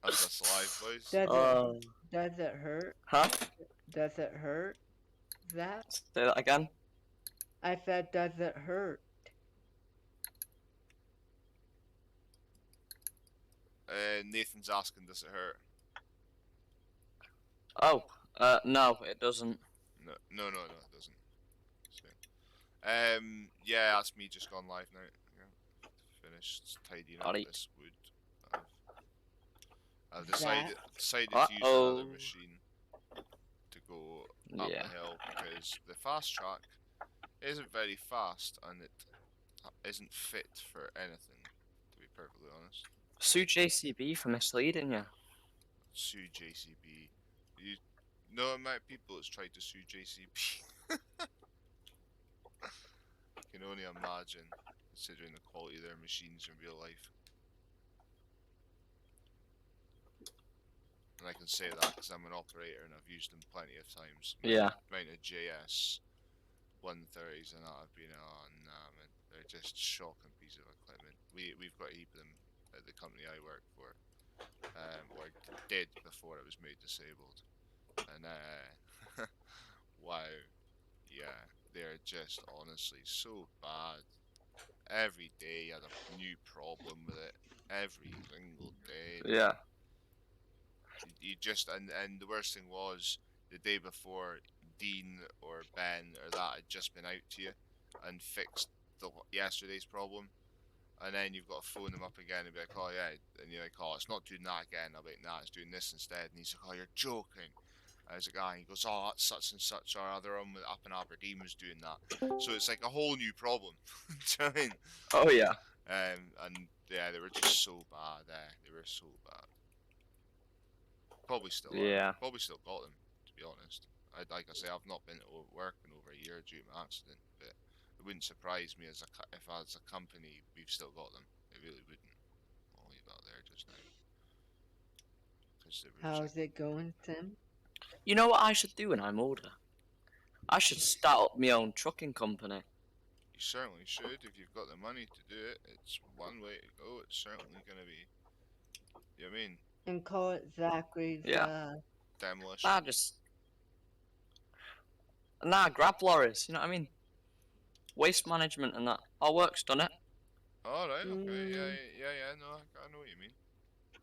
That's us live, boys. Does it hurt? Huh? Does it hurt? That? Say that again? I said, does it hurt? Nathan's asking, does it hurt? Oh, no, it doesn't. No, it doesn't. So, yeah, that's me just gone live now. Yeah, finished tidying up this wood. I've decided to use another machine to go up the hill because the fast track isn't very fast and it isn't fit for anything, to be perfectly honest. Sue JCB for misleading you. Sue JCB. You know the amount of people that's tried to sue JCB? I can only imagine, considering the quality of their machines in real life. And I can say that because I'm an operator and I've used them plenty of times. Yeah. Amount of JS 130s and that I've been on, man, they're just shocking pieces of equipment. We've got a heap of them at the company I work for, or did before it was made disabled. And wow, yeah, they're just honestly so bad. Every day you had a new problem with it. Every single day. Yeah. You just and the worst thing was the day before Dean or Ben or that had just been out to you and fixed yesterday's problem, and then you've got to phone them up again and be like, oh yeah, and you're like, oh, it's not doing that again. I'll be like, nah, it's doing this instead. And he's like, oh, you're joking. I was like, ah, and he goes, oh, that's such and such, or other one up in Aberdeen was doing that. So it's like a whole new problem. Do you know what I mean? Oh yeah. And yeah, they were just so bad. They were so bad. Probably still are. Probably still got them, to be honest. Like I say, I've not been to work in over a year due to my accident, but it wouldn't surprise me if as a company we've still got them. It really wouldn't. I'll leave that there just now. How's it going, Tim? You know what I should do when I'm older? I should start up my own trucking company. You certainly should if you've got the money to do it. It's one way to go. It's certainly going to be. You know what I mean? And call it Zachary's, demolition. Grab lorries, you know what I mean? Waste management and that. Our work's done it. Alright, okay, yeah, no, I know what you mean.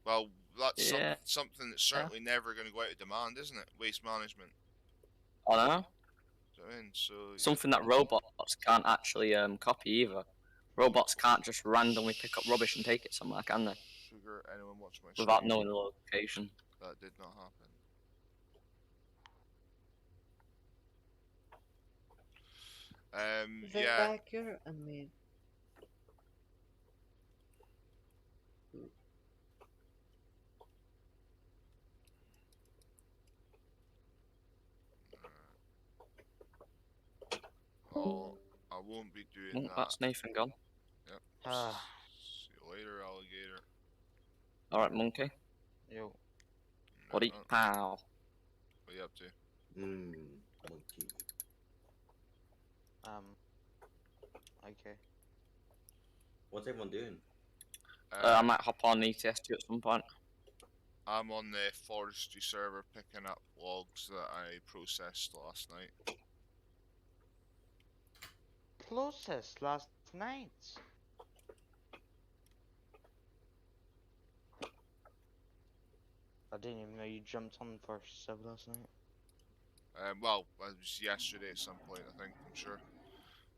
Well, that's something that's certainly never going to go out of demand, isn't it? Waste management. I know. So something that robots can't actually copy either. Robots can't just randomly pick up rubbish and take it somewhere, can they? Sugar, anyone watch my without knowing the location. That did not happen. Is it accurate? I mean, oh, I won't be doing that. That's Nathan gone. Yep. See you later, alligator. Alright, monkey. Yo. Buddy, pal. What are you up to? Monkey. Okay. What's everyone doing? I might hop on ETS2 at some point. I'm on the forestry server picking up logs that I processed last night. Processed last night? I didn't even know you jumped on the forestry server last night. Well, it was yesterday at some point, I think, I'm sure.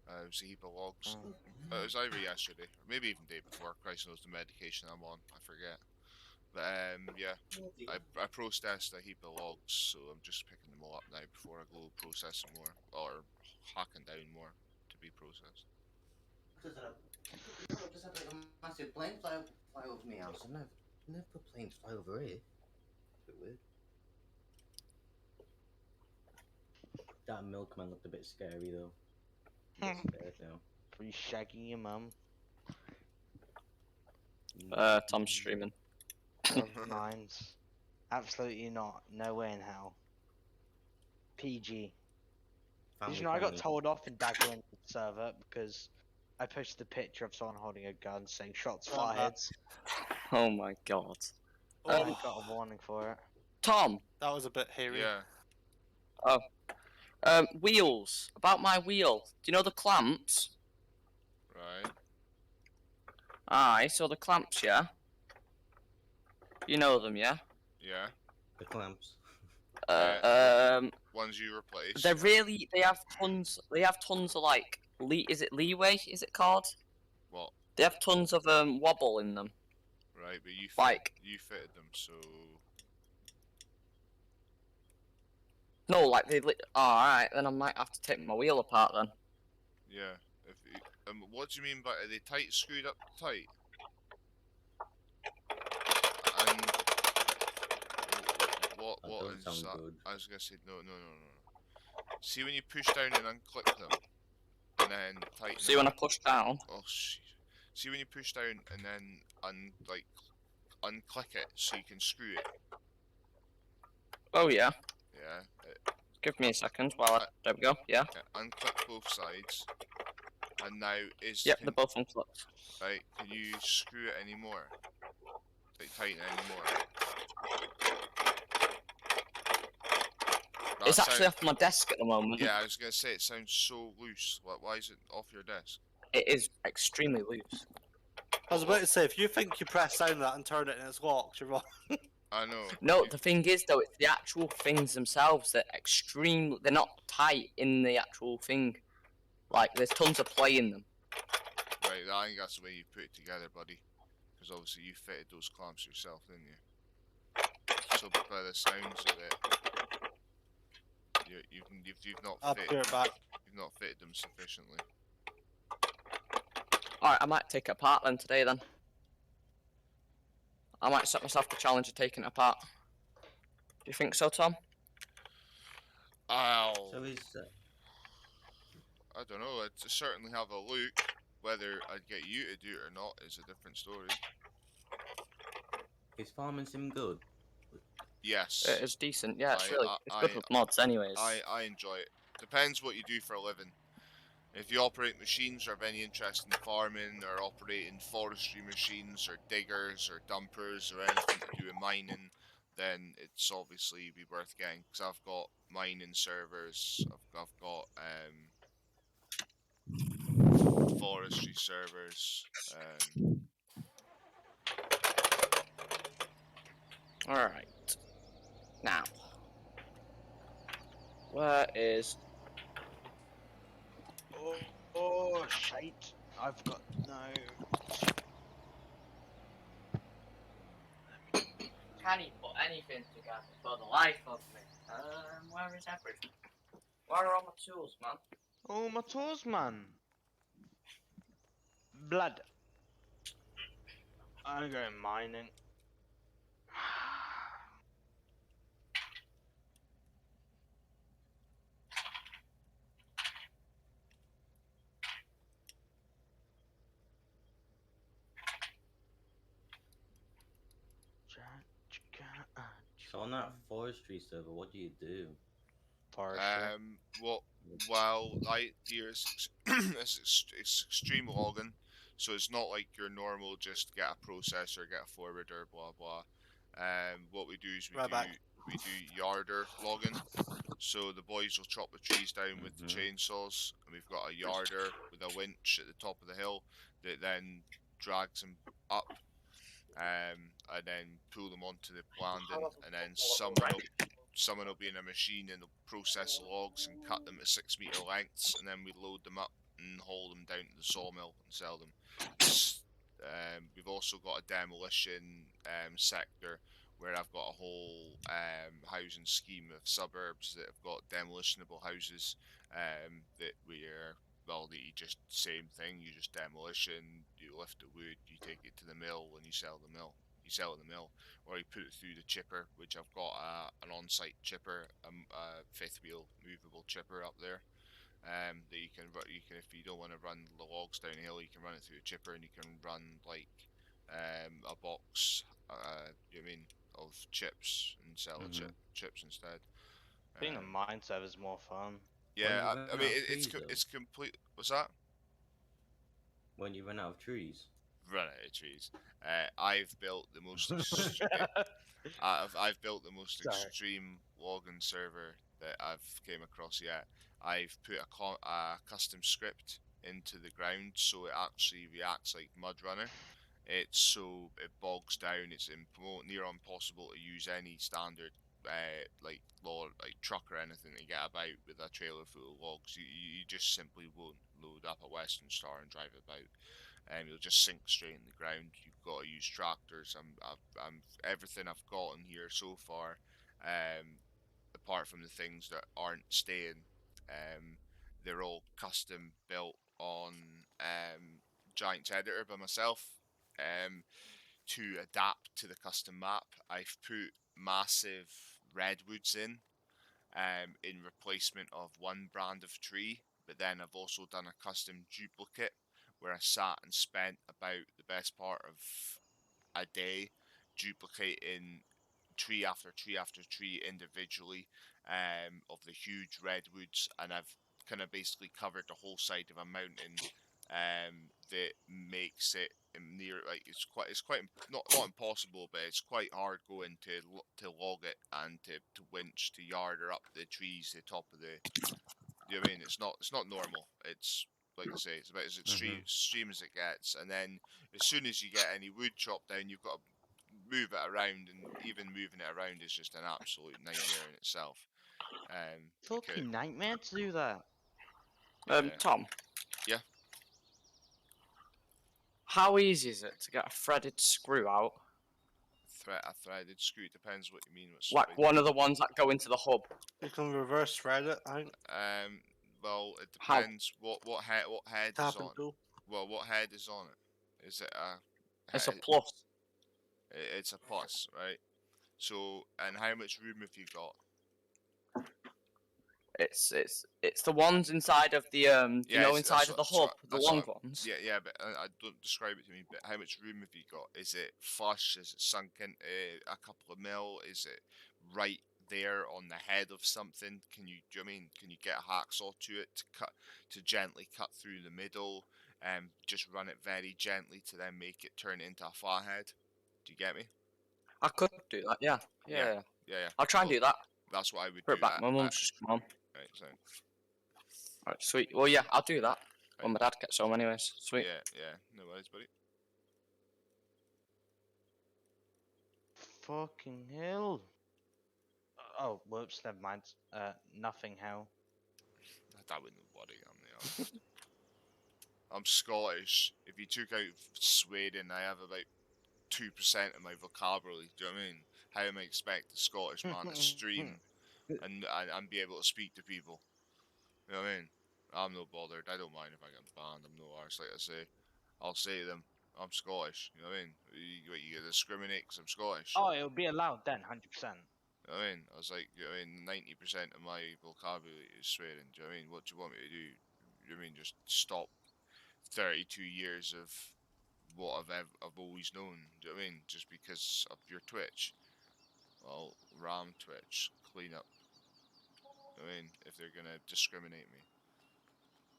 It was a heap of logs. It was either yesterday, or maybe even the day before. Christ knows the medication I'm on, I forget. But yeah, I processed a heap of logs, so I'm just picking them all up now before I go processing more, or hacking down more to be processed. I just had like a massive plane fly over my house. I've never put planes fly over here. It's a bit weird. That milkman looked a bit scary though. Scared now. Are you shagging your mum? Tom's streaming. Mine's absolutely not. No way in hell. PG. Did you know I got told off in Dagger server because I posted a picture of someone holding a gun saying shots fired. Oh my god. I Um, got a warning for it. Tom. That was a bit hairy. Yeah. Wheels. About my wheel. Do you know the clamps? Right. Aye, so the clamps, yeah? You know them, yeah? Yeah. The clamps. Ones you replace. They're really, they have tons of like, is it leeway, is it called? What? They have tons of wobble in them. Right, but Like, you fitted them, so no, like alright, then I might have to take my wheel apart then. yeah. If you, what do you mean by are they tight, screwed up tight? And what That is don't sound that? good. I was gonna say no. See when you push down and unclick them, and then tighten. See them when I up. push down? Oh shit. See when you push down and then unclick it so you can screw it. Oh yeah. Yeah. Give me a second while there we go, yeah. Unclick both sides. And now Yep, they're both unclicked. right. Can you screw it anymore? Like tighten it anymore? It's actually off my desk at the moment. Yeah, I was gonna say it sounds so loose. Why is it off your desk? It is extremely loose. I was about to say, if you think you press down that and turn it and it's locked, you're wrong. I know. No, the thing is though, it's the actual things themselves that they're not tight in the actual thing. Like, there's tons of play in them. Right, I think that's the way you put it together, buddy. Because obviously you fitted those clamps yourself, didn't you? So by the sounds of it, you've not I'll fitted, put it back. you've not fitted them sufficiently. Alright, I might take it apart then today then. I might set myself the challenge of taking it apart. Do you think so, Tom? Ow. So is I don't know. I'd certainly have a look. Whether I'd get you to do it or not is a different story. farming sim good? Yes. It is decent, yeah, it's I- good with mods anyways. I enjoy it. Depends what you do for a living. If you operate machines or have any interest in farming or operating forestry machines or diggers or dumpers or anything to do with mining, then it's obviously be worth getting. Because I've got mining servers, I've got forestry servers. Alright. Now. Where is... Oh, shite. I've got no... Can he put anything together for the life of me? Where is everything? Where are all my tools, man? Oh, my toes, man. Blood. I'm going mining. So on that forestry server, what do you do? Forestry. Well, I here is it's extreme logging, so it's not like your normal just get a processor, get a forwarder, blah blah. What we do is Right back. we do yarder logging. So the boys will chop the trees down with the chainsaws, and we've got a yarder with a winch at the top of the hill that then drags them up, and then pull them onto the landing, and then someone will be in a machine and they'll process the logs and cut them to 6 meter lengths, and then we load them up and haul them down to the sawmill and sell them. We've also got a demolition sector where I've got a whole housing scheme of suburbs that have got demolitionable houses that you just same thing, you just demolition, you lift the wood, you take it to the mill and you sell the mill. You sell it in the mill, or you put it through the chipper, which I've got an on-site chipper, a fifth wheel movable chipper up there. That you can if you don't want to run the logs downhill, you can run it through a chipper, and you can run like a box, you know what I mean, of chips and sell the chips instead. Being a mine server is more fun. Yeah, When you run out of trees, though? it's complete. What's that? When you run out of trees. run out of trees. I've built the most I've built the most Sorry. extreme logging server that I've came across yet. I've put a custom script into the ground so it actually reacts like Mud Runner. It's so it bogs down. It's near impossible to use any standard like truck or anything to get about with a trailer full of logs. You just simply won't load up a Western Star and drive about. You'll just sink straight in the ground. You've got to use tractors. I'm everything I've gotten here so far, apart from the things that aren't staying, they're all custom built on Giant's Editor by myself. To adapt to the custom map, I've put massive redwoods in replacement of one brand of tree. But then I've also done a custom duplicate where I sat and spent about the best part of a day duplicating tree after tree after tree individually of the huge redwoods, and I've kind of basically covered the whole side of a mountain that makes it near like it's quite not impossible, but it's quite hard going to log it and to winch to yard or up the trees to the top of the. You know what I mean? It's not normal. It's like I say, it's about as extreme as it gets. And then as soon as you get any wood chopped down, you've got to move it around, and even moving it around is just an absolute nightmare in itself. Fucking nightmare to do that. Tom. Yeah. How easy is it to get a threaded screw out? A threaded screw depends what you mean. Like one of the ones that go into the hub. You can reverse thread it, I think. Well, it How? depends what head Tap is and on. pull. Well, what head is on it? Is it a? It's a plus. It's a plus, right? So, and how much room have you got? It's the ones inside of the inside of the hub, the long ones. Yeah, but I don't describe it to me. But how much room have you got? Is it flush? Is it sunk into a couple of mil? Is it right there on the head of something? Do you know what I mean? Can you get a hacksaw to it to gently cut through the middle, and just run it very gently to then make it turn into a flathead? Do you get me? I could do that. Yeah. Yeah. I'll try and do that. That's what I would Put do. it back. My mum's just come on. Right, so. Alright, sweet. Well, yeah, I'll do that Right. when my dad gets home, anyways. Sweet. Yeah. No worries, buddy. Fucking hell. Oh, whoops, never mind. Nothing how. I wouldn't worry on the I'm Scottish. If you took out Sweden, I have about 2% of my vocabulary. Do you know what I mean? How am I expect a Scottish man to stream and be able to speak to people? You know what I mean? I'm no bothered. I don't mind if I get banned. I'm no arse. Like I say, I'll say to them, I'm Scottish. You know what I mean? You discriminate because I'm Scottish. Oh, it'll be allowed then, 100%. You know what I mean? I was like, you know what I mean? 90% of my vocabulary is swearing. Do you know what I mean? What do you want me to do? You know what I mean? Just stop 32 years of what I've always known. Do you know what I mean? Just because of your Twitch. Well, ram Twitch, clean up. You know what I mean? If they're gonna discriminate me.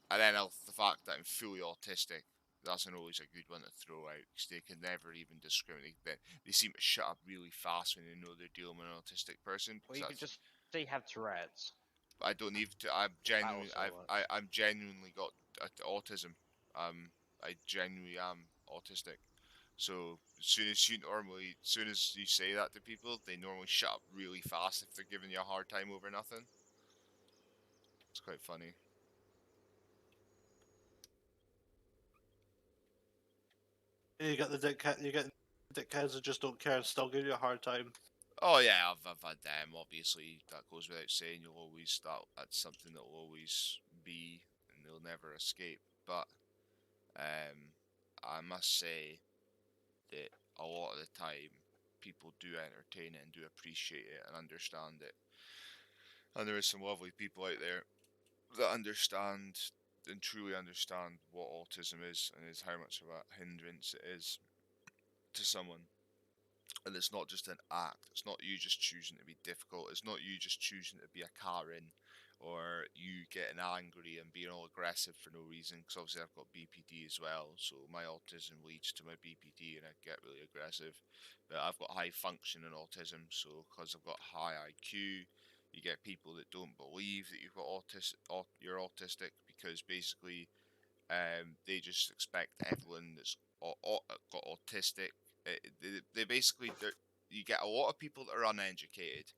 And then the fact that I'm fully autistic, that's always a good one to throw out, because they can never even discriminate. They seem to shut up really fast when they know they're dealing with an autistic person. Well, you could just say you have Tourette's. I don't need to. I'm genuinely got autism. I genuinely am autistic. So as soon as you say that to people, they normally shut up really fast if they're giving you a hard time over nothing. It's quite funny. You get the dickheads that just don't care and still give you a hard time. Oh yeah, I've had them. Obviously, that goes without saying. That's something that will always be, and they'll never escape. But I must say that a lot of the time, people do entertain it and do appreciate it and understand it. And there is some lovely people out there that understand and truly understand what autism is and is how much of a hindrance it is to someone. And it's not just an act. It's not you just choosing to be difficult. It's not you just choosing to be a Karen or you getting angry and being all aggressive for no reason. Because obviously I've got BPD as well, so my autism leads to my BPD, and I get really aggressive. But I've got high functioning autism, so because I've got high IQ, you get people that don't believe that you've got you're autistic, because basically they just expect everyone that's got autistic. They basically you get a lot of people that are uneducated,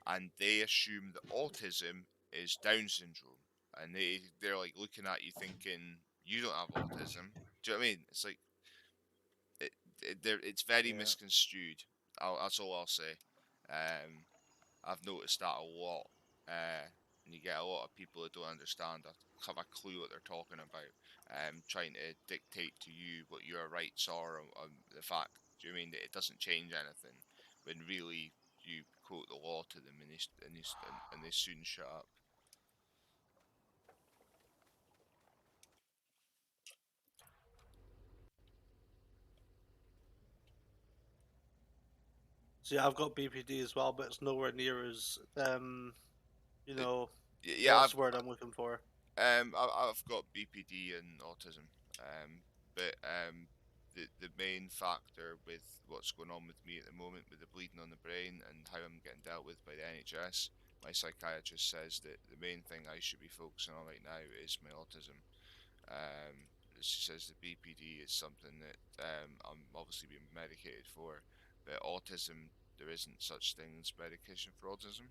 and they assume that autism is Down syndrome, and they're like looking at you thinking you don't have autism. Do you know what I mean? It's like it's very Yeah. misconstrued. That's all I'll say. Um, I've noticed that a lot, and you get a lot of people that don't understand or have a clue what they're talking about, trying to dictate to you what your rights are on the fact. Do you mean that it doesn't change anything, when really you quote the law to them, and they soon shut up. See, I've got BPD as well, but it's nowhere near as you It, know, yeah, what's the word I'm looking for? I've got BPD and autism, but the main factor with what's going on with me at the moment, with the bleeding on the brain and how I'm getting dealt with by the NHS, my psychiatrist says that the main thing I should be focusing on right now is my autism. She says the BPD is something that I'm obviously being medicated for, but autism, there isn't such thing as medication for autism.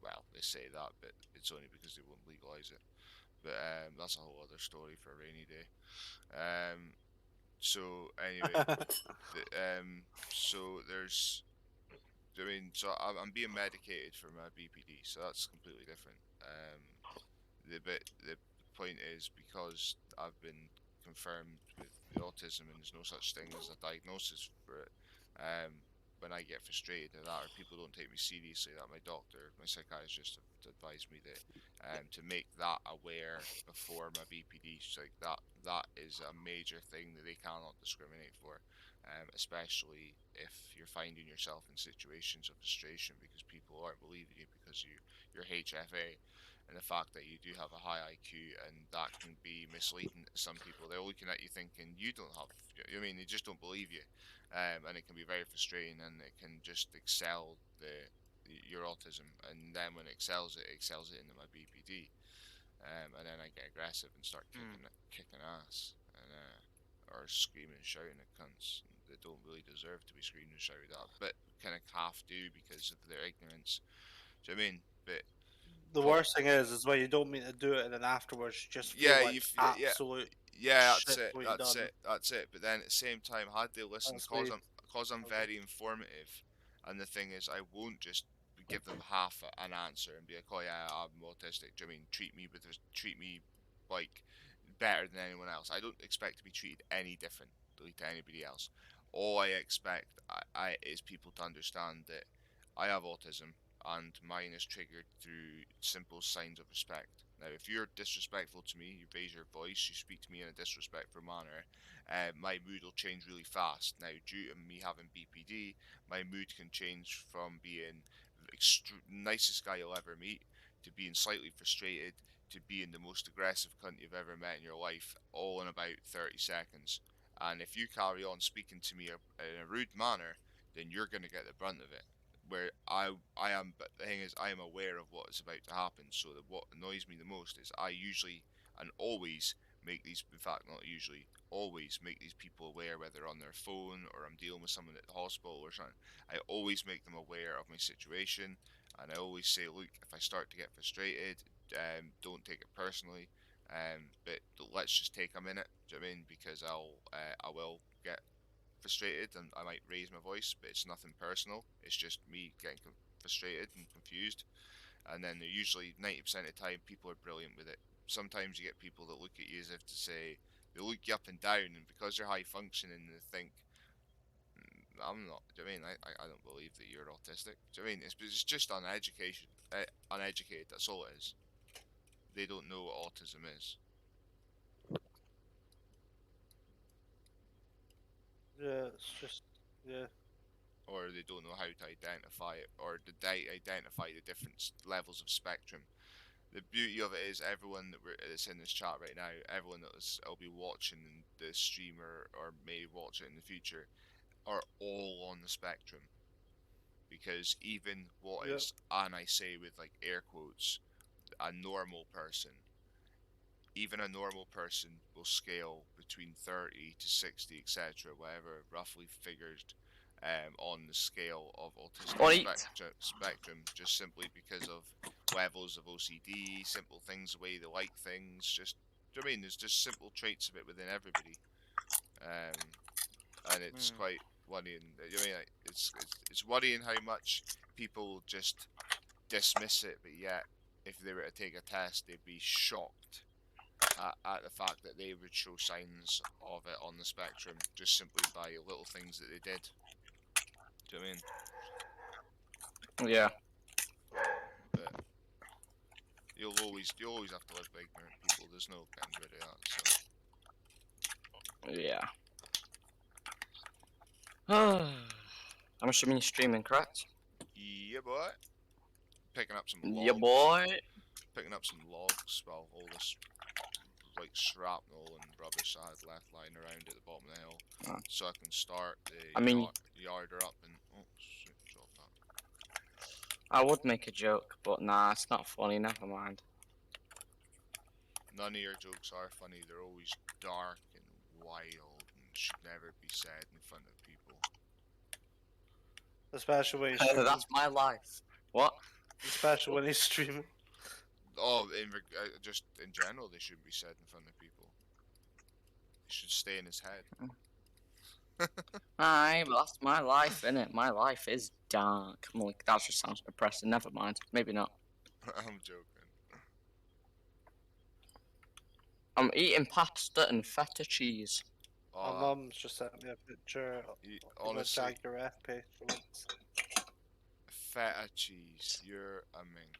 Well, they say that, but it's only because they won't legalise it. But that's a whole other story for a rainy day. Um, so anyway, so there's, I mean, so I'm being medicated for my BPD, so that's completely different. The point is, because I've been confirmed with the autism and there's no such thing as a diagnosis for it. Um, when I get frustrated at that, or people don't take me seriously, that my doctor, my psychiatrist, have advised me that to make that aware before my BPD, so like that is a major thing that they cannot discriminate for, especially if you're finding yourself in situations of frustration because people aren't believing you because you're HFA, and the fact that you do have a high IQ, and that can be misleading to some people. They're looking at you thinking you don't have, I mean, they just don't believe you, and it can be very frustrating, and it can just excel your autism, and then when it excels it into my BPD, and then I get aggressive and start kicking ass, and or screaming and shouting at cunts that don't really deserve to be screamed and shouted at, but kind of half do because of their ignorance. Do you know what I mean? But The what worst thing is when you don't mean to do it, and then afterwards you just feel yeah, like yeah, absolute yeah, shit for what you that's done. it, that's it. But then at the same time, had they listened, That's me. cause I'm very informative, and the thing is, I won't just give them half an answer and be like, oh yeah, I'm autistic. Do you know what I mean, treat me like better than anyone else? I don't expect to be treated any differently to anybody else. All I expect I is people to understand that I have autism, and mine is triggered through simple signs of respect. Now, if you're disrespectful to me, you raise your voice, you speak to me in a disrespectful manner, my mood will change really fast. Now, due to me having BPD, my mood can change from being nicest guy you'll ever meet to being slightly frustrated to being the most aggressive cunt you've ever met in your life, all in about 30 seconds. And if you carry on speaking to me in a rude manner, then you're going to get the brunt of it. Where I am, but the thing is, I am aware of what is about to happen. So that what annoys me the most is I usually and always make these, in fact, not usually, always make these people aware, whether on their phone or I'm dealing with someone at the hospital or something. I always make them aware of my situation, and I always say, look, if I start to get frustrated, don't take it personally. But let's just take a minute. Do you know what I mean? Because I will get frustrated and I might raise my voice, but it's nothing personal. It's just me getting frustrated and confused. And then they're usually 90% of the time people are brilliant with it. Sometimes you get people that look at you as if to say, they look you up and down, and because you're high functioning, they think, I'm not. Do you know what I mean? I don't believe that you're autistic. Do you know what I mean? It's just uneducated. That's all it is. They don't know what autism is, Yeah, it's just yeah. or they don't know how to identify it, or to identify the different levels of spectrum. the beauty of it is everyone that's in this chat right now, everyone that'll be watching the stream or may watch it in the future, are all on the spectrum. Because even what Yep. is, and I say with like air quotes, a normal person, even a normal person will scale between 30 to 60, etc., whatever, roughly figured on the scale of autistic spectrum, just simply because of levels of OCD, simple things, the way they like things, just, do you know what I mean? There's just simple traits of it within everybody. And it's quite worrying. I mean, like, it's worrying how much people just dismiss it, but yet, if they were to take a test, they'd be shocked at the fact that they would show signs of it on the spectrum just simply by little things that they did. Do you know what I mean? Yeah. But you'll always have to live with ignorant people. There's no getting rid of that. So Yeah. I'm assuming you're streaming, correct? yeah, boy. Picking up some logs. Yeah, boy. Picking up some logs. Well, all this like shrapnel and rubbish I had left lying around at the bottom of the hill, so I can start the yarder up and oh shit, drop that. I would make a joke, but nah, it's not funny. Never mind. None of your jokes are funny. They're always dark and wild and should never be said in front of people. Especially when he's streaming. That's my life. What? Especially when he's streaming. Oh, just in general, they shouldn't be said in front of people. They should stay in his head. Aye, but that's my life, innit? My life is dark. I'm like, that just sounds depressing. Never mind. Maybe not. I'm joking. I'm eating pasta and feta cheese. My mum's just sent me a picture of a Jaguar FP for once. Feta cheese, you're a mink.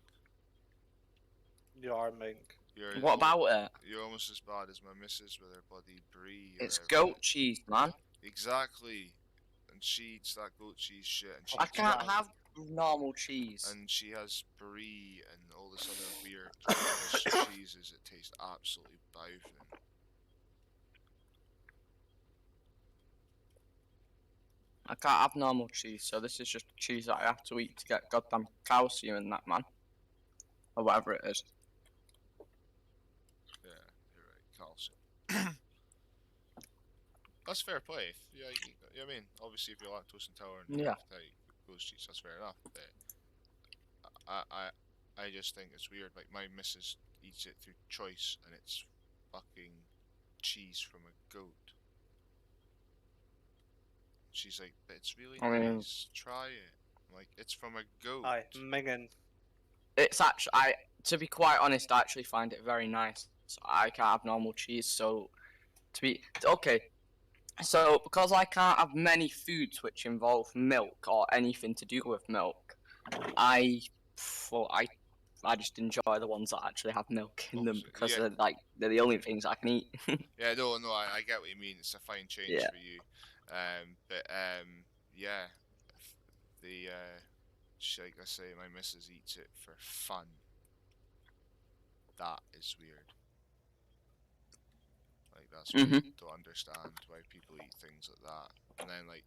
You are mink. What about it? You're almost as bad as my missus with her bloody brie. It's goat cheese, man. Exactly. And she eats that goat cheese shit. And I can't have normal cheese. And she has brie and all this other weird cheeses that taste absolutely boufing. I can't have normal cheese, so this is just cheese that I have to eat to get goddamn calcium in that, man. Or whatever it is. Yeah, you're right, calcium. That's fair play. Yeah, you know what I mean? Obviously, if you're lactose intolerant, you have to take goat cheese, that's fair enough. But I just think it's weird. Like, my missus eats it through choice, and it's fucking cheese from a goat. She's like, but it's really nice. Try it. I'm like, it's from a goat. Aye, minging. It's actually, to be quite honest, I actually find it very nice. So I can't have normal cheese, so so because I can't have many foods which involve milk or anything to do with milk, I just enjoy the ones that actually have milk in them because they're the only things I can eat. Yeah, no, I get what you mean. It's a fine change for you. Yeah, like I say, my missus eats it for fun. That is weird. Like, that's what I don't understand why people eat things like that. And then, like,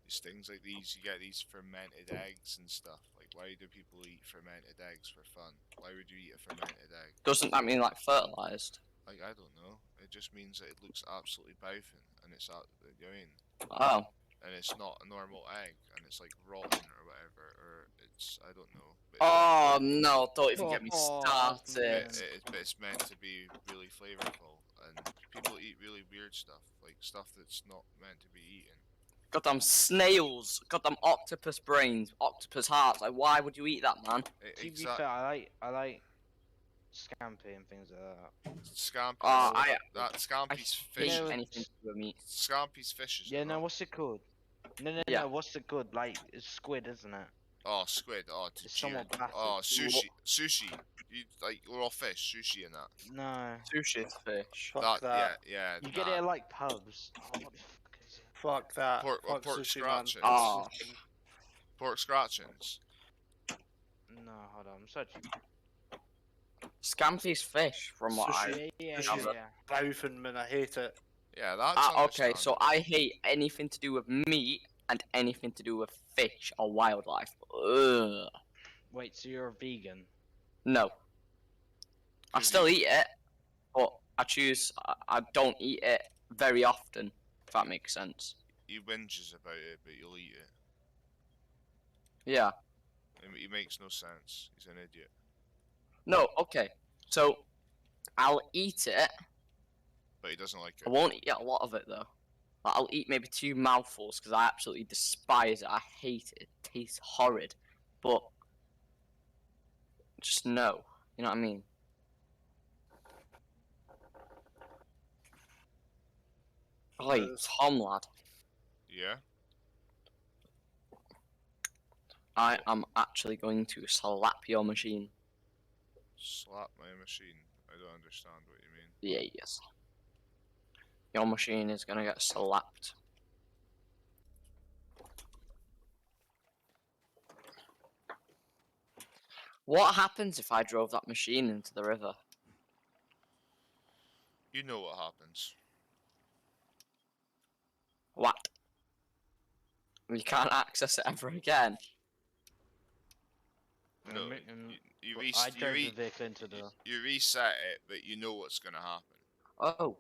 these things like these, you get these fermented eggs and stuff. Like, why do people eat fermented eggs for fun? Why would you eat a fermented egg? Doesn't that mean, like, fertilized? Like, I don't know. It just means that it looks absolutely boufing, and it's out. You know what I mean? Oh. And it's not a normal egg, and it's like rotten or whatever, or it's, I don't know. Oh no! Don't even get me started. But it's meant to be really flavorful, and people eat really weird stuff, like stuff that's not meant to be eaten. Goddamn snails! Goddamn octopus brains, octopus hearts. Like, why would you eat that, man? To be fair, I like scampi and things like that. Scampi. Scampi's fish. I hate anything to do with meat. Scampi's fish. Yeah, no, what's it called? No, what's it called? Like, it's squid, isn't it? Oh, squid. Oh, it's somewhat plastic. Oh, sushi. You like raw fish, sushi and that. No. Sushi is fish. Fuck that. Yeah. You get it at like pubs. Oh, what the fuck is it? Fuck that. Pork sushi, scratchings. Oh. Pork scratchings. No, hold on. I'm searching. Scampi's fish, from what I Sushi, Yeah, sushi's gather. boyfriend, man. I hate it. Yeah, that's Ah, okay, so understandable. I hate anything to do with meat and anything to do with fish or wildlife. Ugh. Wait, so you're a vegan? No. I 'Cause still eat it, but I choose. I don't eat it very often. If that makes sense. he whinges about it, but you'll eat it. Yeah. He makes no sense. He's an idiot. No. Okay. So I'll eat it. But he doesn't like I it. won't eat a lot of it though. Like, I'll eat maybe 2 mouthfuls because I absolutely despise it. I hate it. It tastes horrid. But just no. You know what I mean? Oi, Tom lad. Yeah? I am actually going to slap your machine. Slap my machine. I don't understand what you mean. Yeah, yes. Your machine is gonna get slapped. What happens if I drove that machine into the river? You know what happens. What? You can't access it ever again. No, you I drove the vehicle into the. you reset it, but you know what's gonna happen. Oh.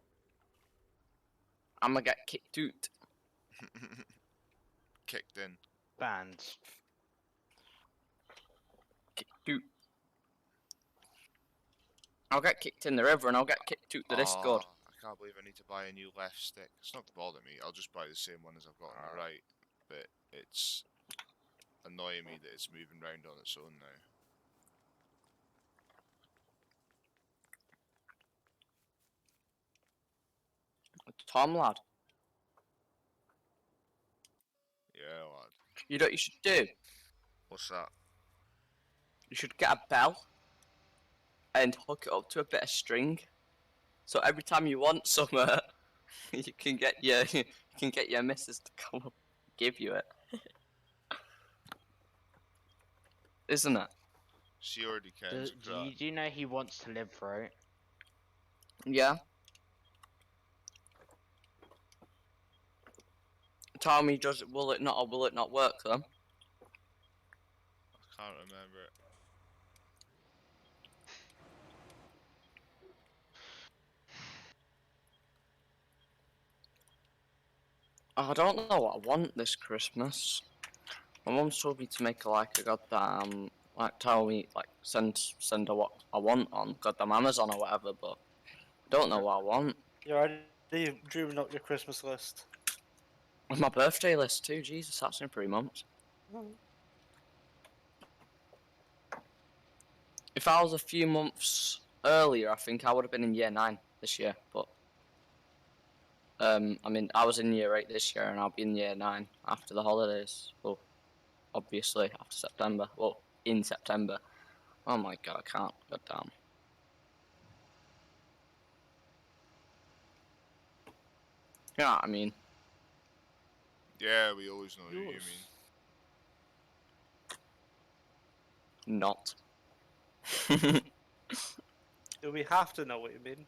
I'm gonna get kicked out. Kicked in. Banned. Kicked out. I'll get kicked in the river and I'll get kicked out the Discord. I can't believe I need to buy a new left stick. It's not gonna bother me. I'll just buy the same one as I've got on the right. But it's annoying me that it's moving round on its own now. Tom lad. Yeah, lad. You know what you should do? What's that? You should get a bell and hook it up to a bit of string. So every time you want some, you can get your missus to come up and give you it. Isn't it? She already kens Do you know he wants to live through it? Yeah. Tell me, will it not or will it not work then? I can't remember it. I don't know what I want this Christmas. My mum's told me to make like a goddamn, like tell me, like send her what I want on goddamn Amazon or whatever, but I don't know what I want. You're already dreaming up your Christmas list. With my birthday list too, Jesus, that's in 3 months. If I was a few months earlier, I think I would have been in year 9 this year, but I mean, I was in year 8 this year and I'll be in year 9 after the holidays. Well, obviously after September. Well, in September. Oh my god, I can't. God damn. You know what I mean? Yeah, we always know what you mean. Not. Do we have to know what you mean?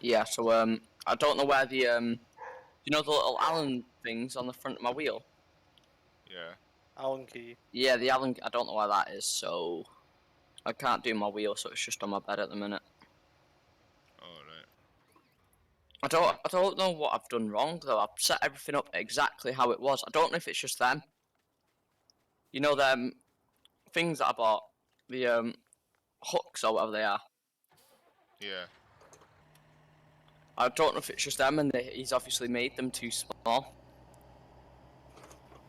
Yeah, so I don't know where the you know the little Allen things on the front of my wheel? Yeah. Allen key. Yeah, the Allen, I don't know where that is, so I can't do my wheel, so it's just on my bed at the minute. Alright. I don't know what I've done wrong though. I've set everything up exactly how it was. I don't know if it's just them. You know them things that I bought, the hooks or whatever they are. Yeah. I don't know if it's just them and he's obviously made them too small.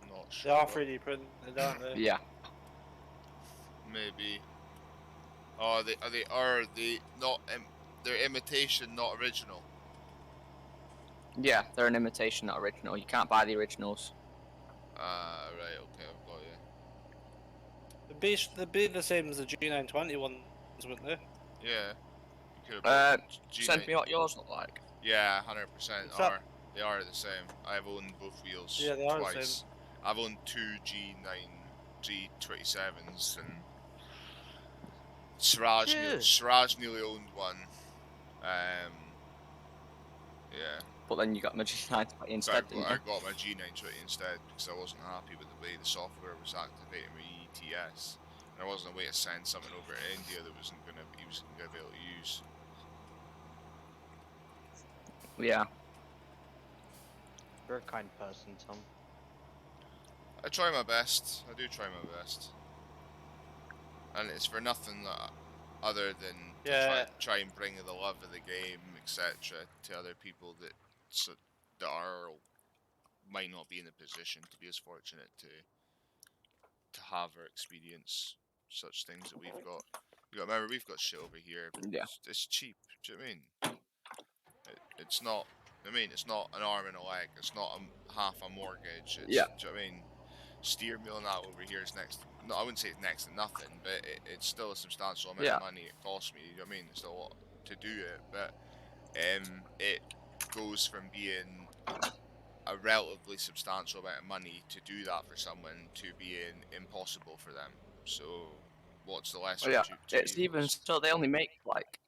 Not They sure. are 3D printed, aren't they? Yeah. Maybe. Oh, they not they're imitation, not original. Yeah, they're an imitation, not original. You can't buy the originals. Ah, right, okay, I've got you. They'd be the same as the G920 ones, wouldn't they? Yeah. Could have bought Send G9. me what yours look like. Yeah, 100% What's up? are. They are the same. I've owned both wheels Yeah, they are the twice. same. I've owned two G27s, and Siraj nearly owned one. Yeah. But then you got my G9 instead, didn't I you? got my G920 instead because I wasn't happy with the way the software was activating my ETS, and I wasn't away to send something over to India that he wasn't gonna be able to use. Yeah. You're a kind person, Tom. I try my best. I do try my best, and it's for nothing other than to try and bring the love of the game, etc., to other people that are might not be in a position to be as fortunate to have or experience such things that we've got. You got remember we've got shit over here, but Yeah. it's cheap. Do you know what I mean? It's not. I mean, it's not an arm and a leg. It's not half a mortgage. It's, Yeah. do you know what I mean? Steer meal and that over here is next. No, I wouldn't say it's next to nothing, but it's still a substantial amount Yeah. of money it costs me. You know what I mean? It's still a lot to do it, but it goes from being a relatively substantial amount of money to do that for someone to being impossible for them. So, what's the lesser Oh yeah. of two It's even evils? so they only make like,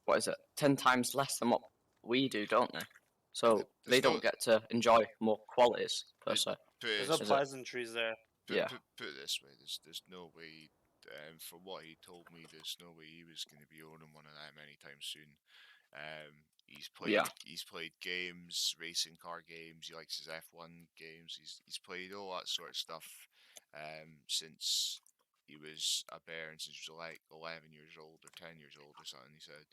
what is it, 10 times less than what we do, don't they? So There's they don't get to enjoy more qualities per It- se. There's Put no Is it? pleasantries there. Yeah. put it this way: there's no way. From what he told me, there's no way he was going to be owning one of them anytime soon. Yeah. He's played games, racing car games. He likes his F1 games. He's played all that sort of stuff since he was a bear and since he was like 11 years old or 10 years old or something. He said,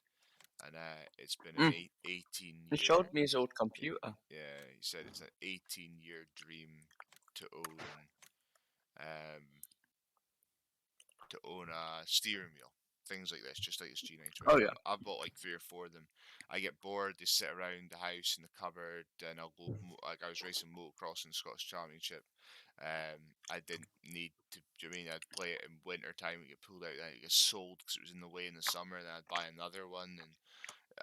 and it's been an 18 He year. showed me his old computer. Yeah, he said it's an 18-year dream to own a steering wheel. Things like this, just like this G920. Oh yeah. I've bought like 3 or 4 of them. I get bored, they sit around the house in the cupboard, and I'll go, like I was racing motocross in the Scottish Championship. I didn't need to, do you know what I mean? I'd play it in winter time, it get pulled out, then it get sold because it was in the way in the summer, then I'd buy another one, and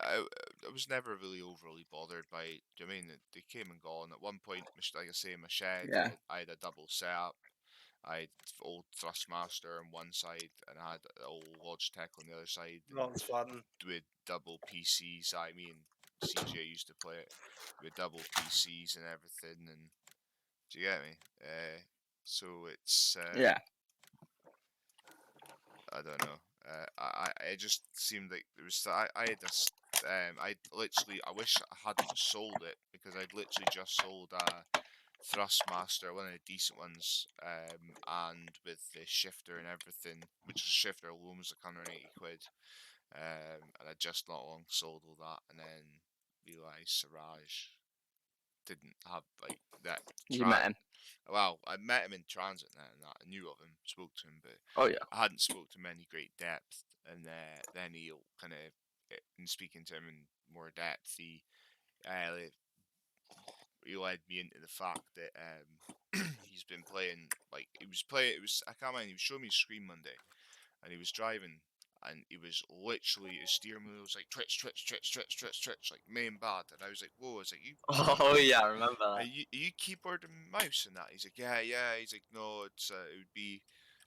I was never really overly bothered by it. Do you know what I mean? They came and gone. At one point, like I say, in my shed, Yeah. I had a double setup. I had old Thrustmaster on one side, and I had old Logitech on the other side. That's fun. With double PCs, I mean, CJ used to play it with double PCs and everything. And do you get me? So it's Yeah. I don't know. It just seemed like there was. I had this. I literally. I wish I hadn't sold it because I'd literally just sold a Thrustmaster, one of the decent ones, and with the shifter and everything, which the shifter alone was like 180 quid. And I just not long sold all that, and then realised Siraj didn't have like that. You met him. Well, I met him in transit and that. I knew of him, spoke to him, but Oh yeah. I hadn't spoke to him in any great depth. And then he'll kind of, in speaking to him in more depth, he led me into the fact that he's been playing, like he was playing. It was, I can't remember. He was showing me his screen one day, and he was driving, and he was literally, his steering wheel was like twitch, twitch, twitch, twitch, twitch, twitch, like main bad. And I was like, whoa! I was like, Oh yeah, I remember are that. you keyboard and mouse and that? He's like, yeah. He's like, no, it would be,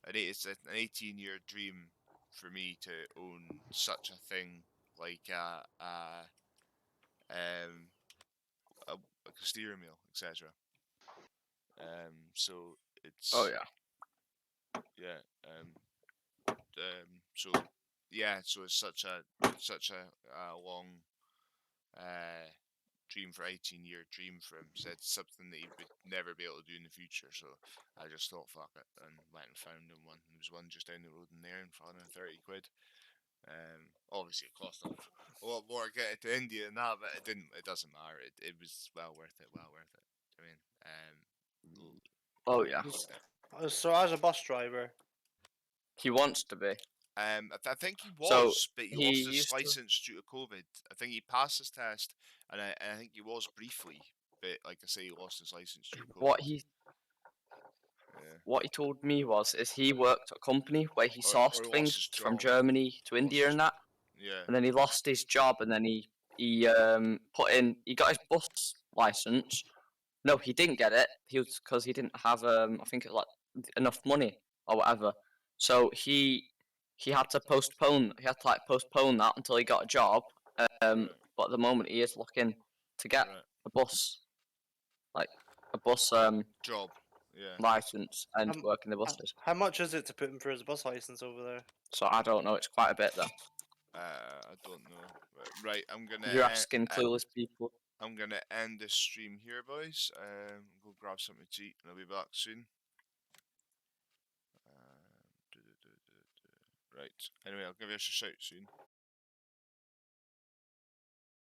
it's an 18-year dream for me to own such a thing like um like a steering wheel, etc. So Oh it's yeah. yeah. So yeah. So it's such a long dream for 18-year dream for him. Said something that he would never be able to do in the future. So I just thought fuck it and went and found him one. There was one just down the road in there for 130 quid. Obviously it cost a lot more to get it to India and that, but it didn't. It doesn't matter. It was well worth it. Well worth it. I mean, Oh yeah. So as a bus driver, He wants to be. I think he So, was, but he he lost his used to- license due to COVID. I think he passed his test, and I think he was briefly, but like I say, he lost his license due to COVID. What he told me was he worked at a company where he Or sourced lost things his from job. Germany to India his- and that. Yeah. and then he lost his job, and then he he got his bus license. No, he didn't get it. He was because he didn't have I think like enough money or whatever. So he had to postpone. He had to like postpone that until he got a job. Right. But at the moment he is looking to get Right. a bus, like a bus Job. Yeah. license and Um, work in the buses. How much is it to put him for his bus license over there? So I don't know. It's quite a bit though. I don't know. Right. I'm gonna. You're asking clueless people. I'm gonna end this stream here, boys. Go grab something to eat, and I'll be back soon. Right. Anyway, I'll give you a shout soon.